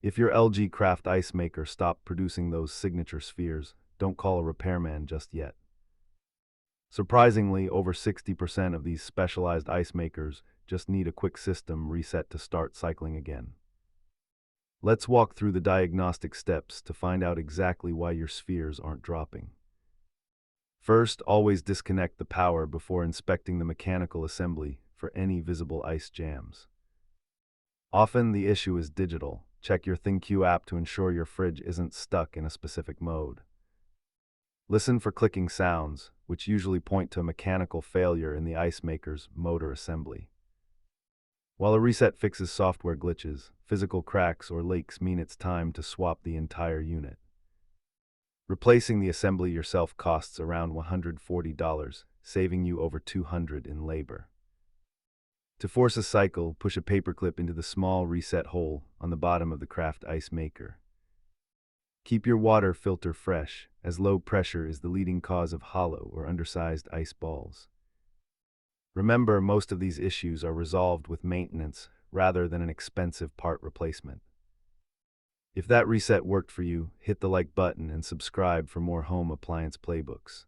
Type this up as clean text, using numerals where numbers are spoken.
If your LG Craft ice maker stopped producing those signature spheres, don't call a repairman just yet. Surprisingly, over 60% of these specialized ice makers just need a quick system reset to start cycling again. Let's walk through the diagnostic steps to find out exactly why your spheres aren't dropping. First, always disconnect the power before inspecting the mechanical assembly for any visible ice jams. Often the issue is digital. Check your ThinQ app to ensure your fridge isn't stuck in a specific mode. Listen for clicking sounds, which usually point to a mechanical failure in the ice maker's motor assembly. While a reset fixes software glitches, physical cracks or leaks mean it's time to swap the entire unit. Replacing the assembly yourself costs around $140, saving you over $200 in labor. To force a cycle, push a paperclip into the small reset hole on the bottom of the Craft ice maker. Keep your water filter fresh, as low pressure is the leading cause of hollow or undersized ice balls. Remember, most of these issues are resolved with maintenance rather than an expensive part replacement. If that reset worked for you, hit the like button and subscribe for more home appliance playbooks.